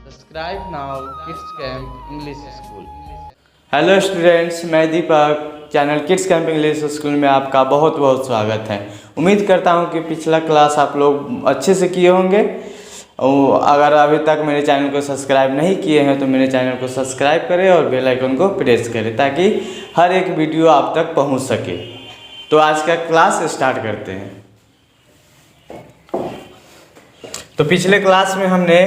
Subscribe now Kids Camp English School. Hello students, मैं दीपक चैनल kids camp English school में आपका बहुत बहुत स्वागत है। उम्मीद करता हूं कि पिछला क्लास आप लोग अच्छे से किए होंगे। और अगर अभी तक मेरे चैनल को सब्सक्राइब नहीं किए हैं तो मेरे चैनल को सब्सक्राइब करें और बेल आइकन को प्रेस करें ताकि हर एक वीडियो आप तक पहुँच सके। तो आज का क्लास स्टार्ट करते हैं। तो पिछले क्लास में हमने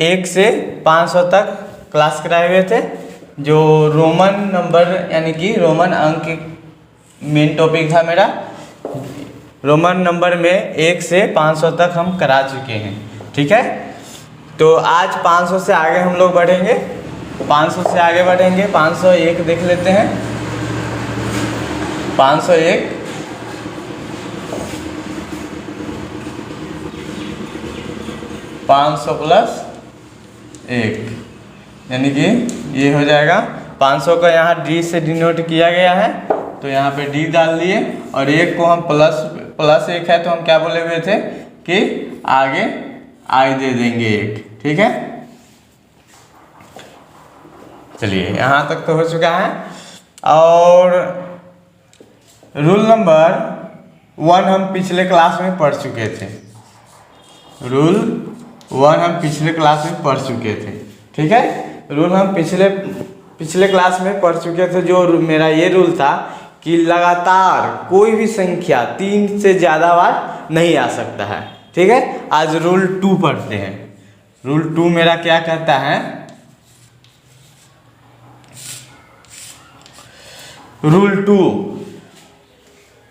1 से 500 तक क्लास कराए हुए थे, जो रोमन नंबर यानी कि रोमन अंक मेन टॉपिक था मेरा। रोमन नंबर में 1 से 500 तक हम करा चुके हैं, ठीक है। तो आज 500 से आगे हम लोग बढ़ेंगे, 500 से आगे बढ़ेंगे। 501 देख लेते हैं। 501 500 प्लस 1 यानी कि ये हो जाएगा 500 का यहाँ डी से डिनोट किया गया है, तो यहाँ पे डी डाल दिए। और 1 को हम प्लस 1 है तो हम क्या बोले हुए थे कि आगे आई दे देंगे 1, ठीक है। चलिए यहाँ तक तो हो चुका है। और रूल नंबर 1 हम पिछले क्लास में पढ़ चुके थे। रूल 1 हम पिछले क्लास में पढ़ चुके थे, ठीक है। रूल हम पिछले क्लास में पढ़ चुके थे। जो मेरा ये रूल था कि लगातार कोई भी संख्या 3 से ज़्यादा बार नहीं आ सकता है, ठीक है। आज रूल 2 पढ़ते हैं। रूल 2 मेरा क्या कहता है?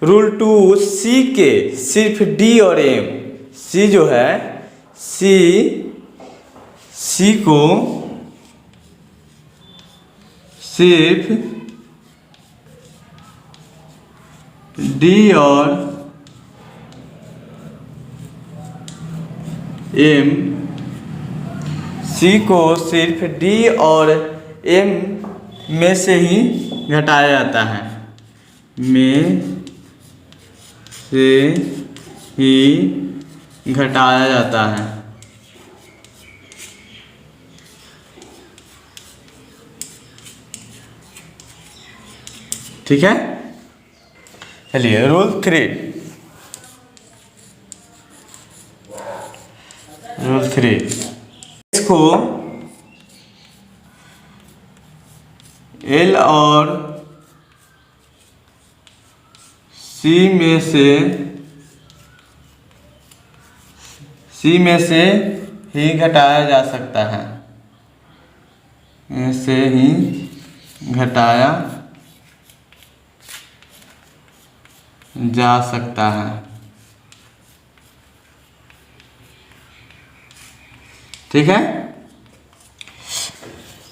रूल 2 सी के सिर्फ डी और एम, सी जो है सी को सिर्फ डी और एम, सी को सिर्फ डी और एम में से ही घटाया जाता है, में से ही घटाया जाता है, ठीक है। चलिए रूल 3 इसको एल और सी में से ही घटाया जा सकता है, में से ही घटाया जा सकता है, ठीक है।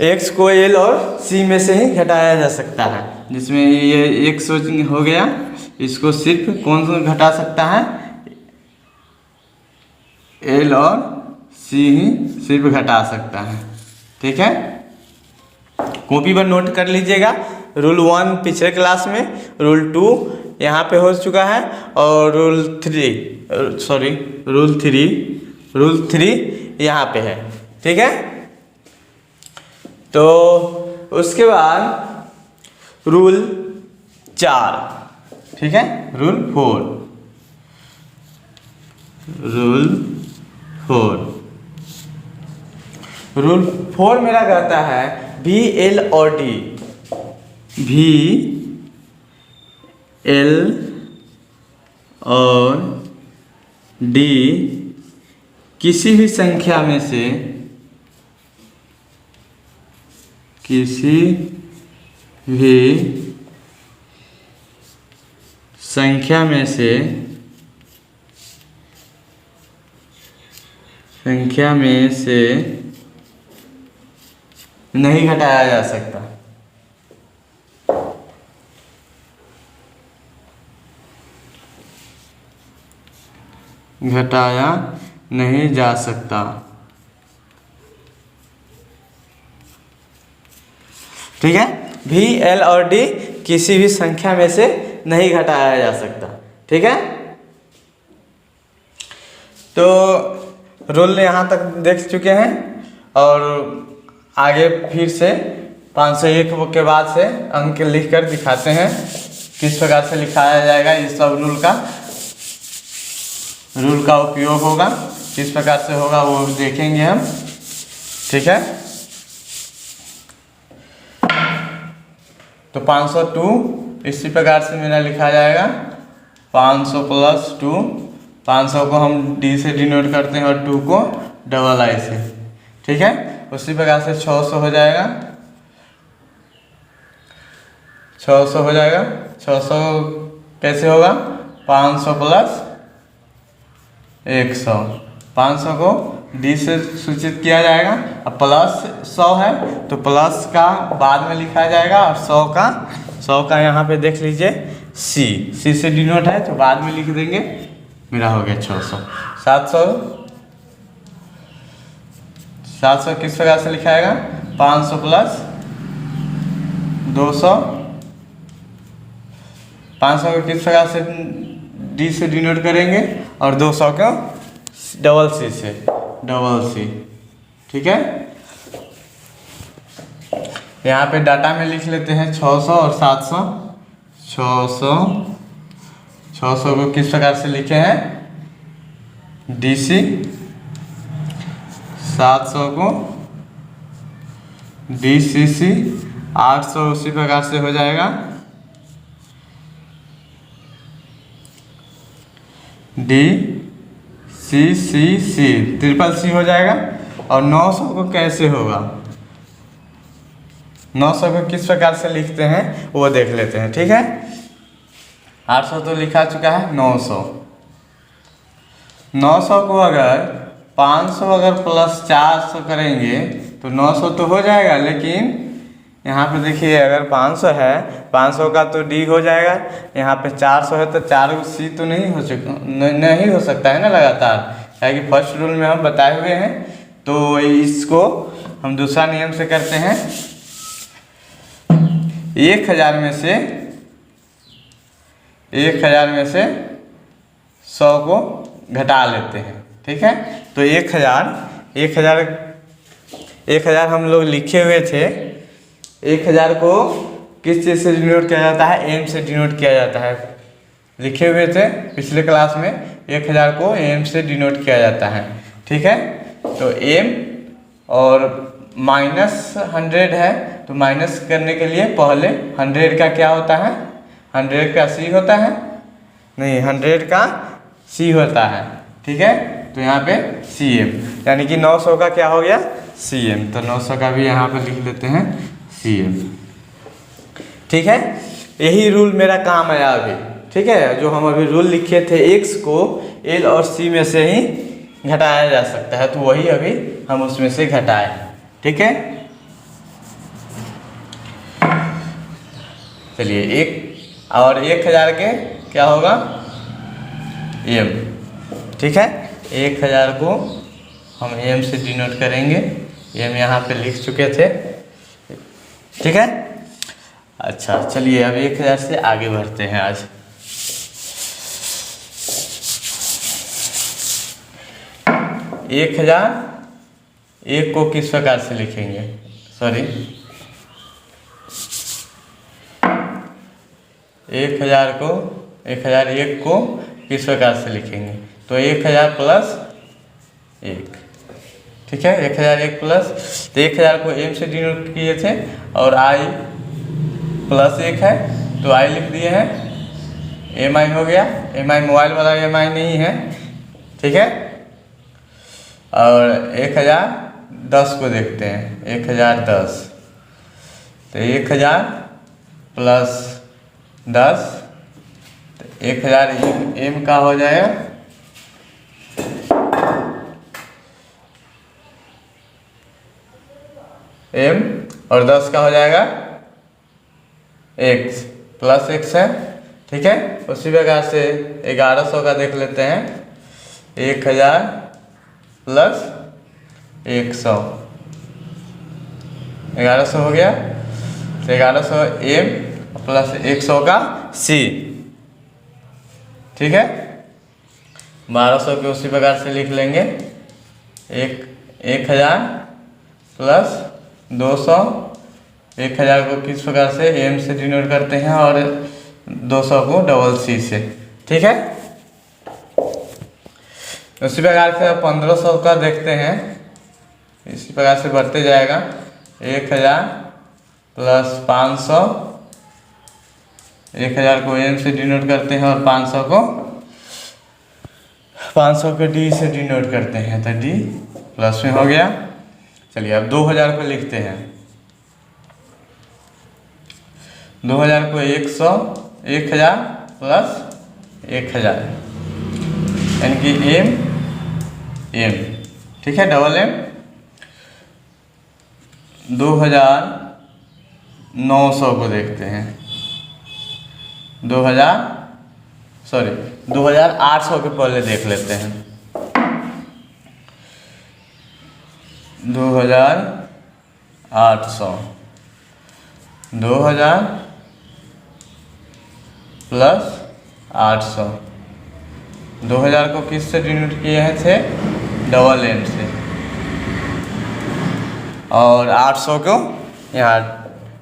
x को l और c में से ही घटाया जा सकता है, जिसमें ये x हो गया। इसको सिर्फ कौन सा घटा सकता है? l और c ही सिर्फ घटा सकता है, ठीक है। कॉपी पर नोट कर लीजिएगा। रूल 1 पिछले क्लास में, रूल 2 यहाँ पे हो चुका है, और रूल 3 यहाँ पे है, ठीक है। तो उसके बाद रूल 4, ठीक है। रूल 4 मेरा कहता है भी एल और डी, भी एल और डी किसी भी संख्या में से नहीं घटाया जा सकता, घटाया नहीं जा सकता, ठीक है। भी एल और डी किसी भी संख्या में से नहीं घटाया जा सकता, ठीक है। तो रूल यहाँ तक देख चुके हैं और आगे फिर से 501 के बाद से अंक लिख कर दिखाते हैं किस प्रकार से लिखाया जाएगा। इस सब रूल का उपयोग होगा, किस प्रकार से होगा वो देखेंगे हम, ठीक है। तो 502 इसी प्रकार से मेरा लिखा जाएगा 500 + 2। 500 को हम D से डिनोट करते हैं और 2 को II से, ठीक है। उसी प्रकार से 600 हो जाएगा, 600 हो जाएगा। 600 कैसे होगा? 500 + 100। 500 को D से सूचित किया जाएगा, अब प्लस 100 है तो प्लस का बाद में लिखा जाएगा और 100 का यहाँ पे देख लीजिए C से डिनोट है तो बाद में लिख देंगे। मेरा हो गया 600। 700 किस प्रकार से लिखाएगा? 500 + 200। 500 को किस प्रकार से D से डिनोट करेंगे और 200 को CC से, CC, ठीक है। यहाँ पे डाटा में लिख लेते हैं 600 और 700। 600 को किस प्रकार से लिखे हैं? DC। 700 को DCC। 800 उसी प्रकार से हो जाएगा DCCC, CCC हो जाएगा। और 900 को कैसे होगा? 900 को किस प्रकार से लिखते हैं वो देख लेते हैं, ठीक है। 800 तो लिखा चुका है। 900 को अगर 500 अगर + 400 करेंगे तो 900 तो हो जाएगा, लेकिन यहाँ पे देखिए अगर 500 है, 500 का तो D हो जाएगा, यहाँ पे 400 है तो 4 C तो नहीं हो सकता है ना लगातार, क्योंकि फर्स्ट रूल में हम बताए हुए हैं। तो इसको हम दूसरा नियम से करते हैं। 1000 में से 100 को घटा लेते हैं, ठीक है। तो 1000 हम लोग लिखे हुए थे। 1000 को किस चीज़ से डिनोट किया जाता है? M से डिनोट किया जाता है। लिखे हुए थे पिछले क्लास में, 1000 को M से डिनोट किया जाता है, ठीक है। तो M और -100 है तो माइनस करने के लिए पहले 100 का क्या होता है? 100 का C होता है, नहीं 100 का C होता है, ठीक है। तो यहाँ पे CM, यानी कि 900 का क्या हो गया? CM। तो 900 का भी यहाँ पे लिख लेते हैं CM, ठीक है। यही रूल मेरा काम आया अभी, ठीक है। जो हम अभी रूल लिखे थे, X को L और C में से ही घटाया जा सकता है, तो वही अभी हम उसमें से घटाए, ठीक है। चलिए 1000 के क्या होगा? M, ठीक है। 1000 को हम M से डिनोट करेंगे। M यहाँ पे लिख चुके थे, ठीक है। अच्छा चलिए अब 1000 से आगे बढ़ते हैं। आज 1001 को किस प्रकार से लिखेंगे? 1001 को किस प्रकार से लिखेंगे? तो 1000 + 1, ठीक है। 1001 प्लस, तो 1000 को M से डिनोट किए थे और I + 1 है तो I लिख दिए हैं। MI हो गया। MI मोबाइल वाला MI नहीं है, ठीक है। और 1010 को देखते हैं। 1010, तो 1000 + 10, तो 1000 M का हो जाएगा। M और 10 का हो जाएगा X, +X है, ठीक है। उसी प्रकार से 1100 का देख लेते हैं। 1000 + 100, 1100 हो गया। तो 1100 M + 100 का C, ठीक है। 1200 के उसी प्रकार से लिख लेंगे। 1000 प्लस 200। 1000 को किस प्रकार से एम से डिनोट करते हैं और 200 को डबल सी से। ठीक है, उसी प्रकार से 1500 का देखते हैं। इसी प्रकार से बढ़ते जाएगा। 1000 प्लस 500। 1000 को एम से डिनोट करते हैं और 500 को डी से डिनोट करते हैं, तो डी प्लस में हो गया। चलिए अब 2000 को लिखते हैं। 2000 को 100, 1000 प्लस 1000 यानी कि एम। ठीक है, डबल एम। 2900 को देखते हैं। 2800 के पहले देख लेते हैं। 2800 2000 प्लस 800। 2000 को किस से डिनोट किए हैं थे? डबल एम से। और 800 को यहाँ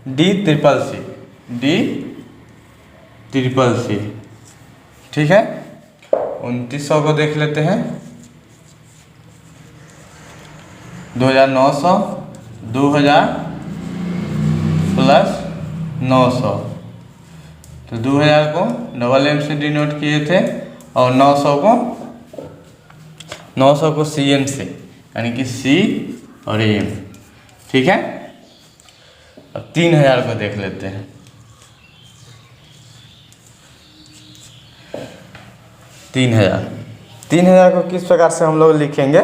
डी ट्रिपल सी। ठीक है, 2900 को देख लेते हैं। 2900 2000 प्लस 900, तो 2000 को डबल एम से डिनोट किए थे और 900 को सी एम से, यानी कि सी और एम। ठीक है, अब 3000 को देख लेते हैं। 3000 को किस प्रकार से हम लोग लिखेंगे?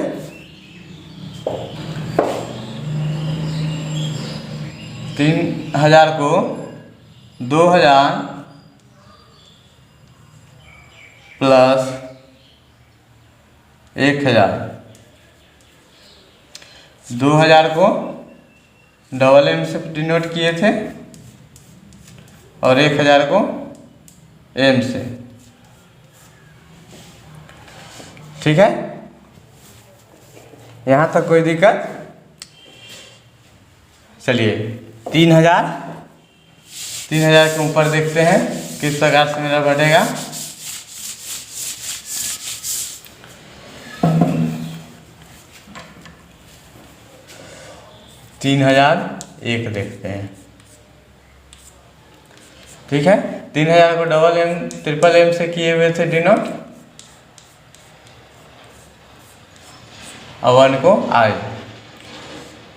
3000 को 2000 प्लस 1000। 2000 को डबल एम से डिनोट किए थे और 1000 को एम से। ठीक है, यहाँ तक कोई दिक्कत? चलिए 3000 के ऊपर देखते हैं किस प्रकार से मेरा बढ़ेगा। 3001 देखते हैं। ठीक है, 3000 को डबल एम ट्रिपल एम से किए हुए थे डिनोट, और 1 को आई।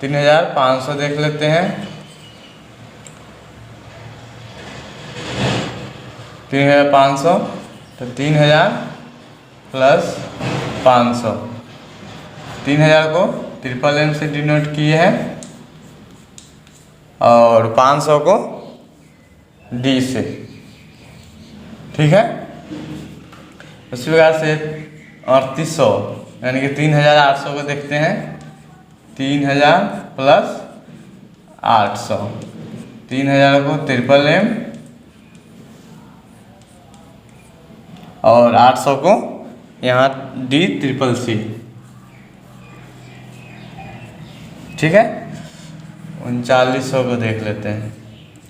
3500 देख लेते हैं। 3500 तो 3000 प्लस 500। 3000 को ट्रिपल एम से डिनोट किए हैं और 500 को डी से। ठीक है, उसी प्रकार से 3800 यानी कि 3800 को देखते हैं। 3000 प्लस 800। 3000 को ट्रिपल एम और 800 को यहाँ डी ट्रिपल सी। ठीक है, 3900 को देख लेते हैं,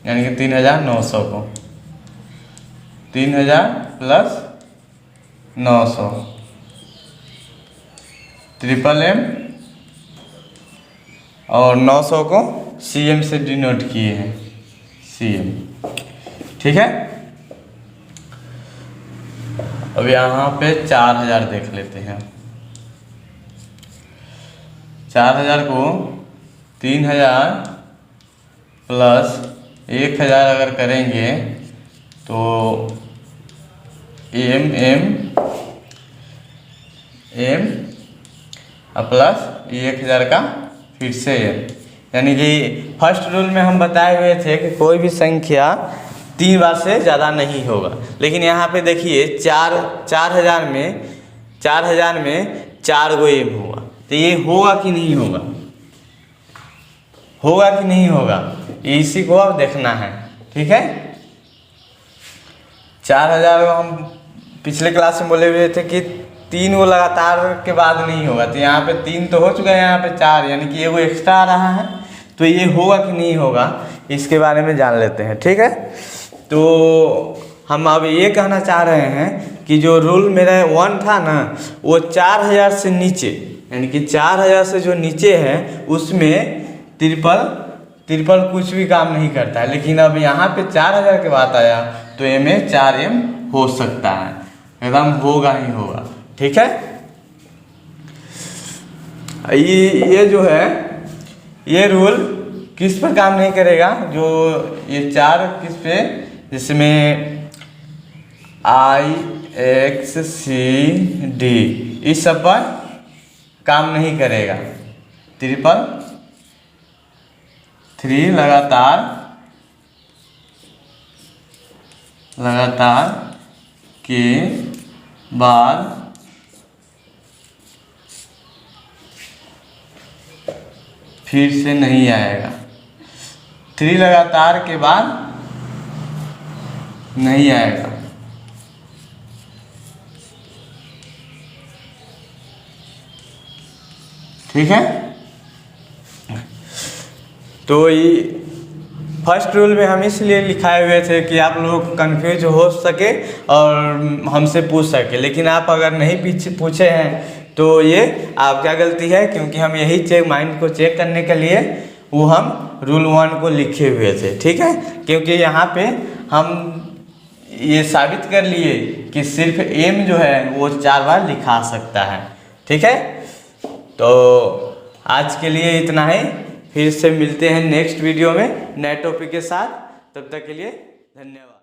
यानी कि 3900 को। 3000 प्लस 900 ट्रिपल एम और 900 को सी एम से डिनोट किए हैं, सी एम। ठीक है, अब यहाँ पे 4000 देख लेते हैं। 4000 को 3000 प्लस 1000 अगर करेंगे तो एम प्लस 1000 का फिर से एम, यानी कि फर्स्ट रूल में हम बताए हुए थे कि कोई भी संख्या 3 बार से ज़्यादा नहीं होगा। लेकिन यहाँ पे देखिए 4000 में 4 गो एम हुआ, तो ये होगा कि नहीं होगा? होगा कि नहीं होगा, इसी को अब देखना है। ठीक है, 4000 हम पिछले क्लास में बोले हुए थे कि 3 वो लगातार के बाद नहीं होगा। तो यहाँ पे 3 तो हो चुका है, यहाँ पे 4 यानी कि ये वो एक्स्ट्रा आ रहा है। तो ये होगा कि नहीं होगा इसके बारे में जान लेते हैं, ठीक है। तो हम अब ये कहना चाह रहे हैं कि जो रूल मेरा 1 था ना, वो 4000 से नीचे यानी कि 4000 से जो नीचे है उसमें ट्रिपल कुछ भी काम नहीं करता है। लेकिन अब यहाँ पे 4000 के बाद आया तो ये में 4m हो सकता है, एकदम होगा ही होगा, ठीक है। ये जो है ये रूल किस पर काम नहीं करेगा, जो ये 4 किस पे, जिसमें IXCD इस सब पर काम नहीं करेगा। 3 लगातार के बाद फिर से नहीं आएगा। 3 लगातार के बाद नहीं आएगा, ठीक है। तो ये फर्स्ट रूल में हम इसलिए लिखाए हुए थे कि आप लोग कंफ्यूज हो सके और हमसे पूछ सके। लेकिन आप अगर नहीं पूछे हैं तो ये आपका गलती है, क्योंकि हम यही माइंड को चेक करने के लिए वो हम रूल 1 को लिखे हुए थे, ठीक है। क्योंकि यहाँ पे हम ये साबित कर लिए कि सिर्फ m जो है वो 4 बार लिखा सकता है, ठीक है। तो आज के लिए इतना ही, फिर से मिलते हैं नेक्स्ट वीडियो में नए टॉपिक के साथ। तब तक के लिए धन्यवाद।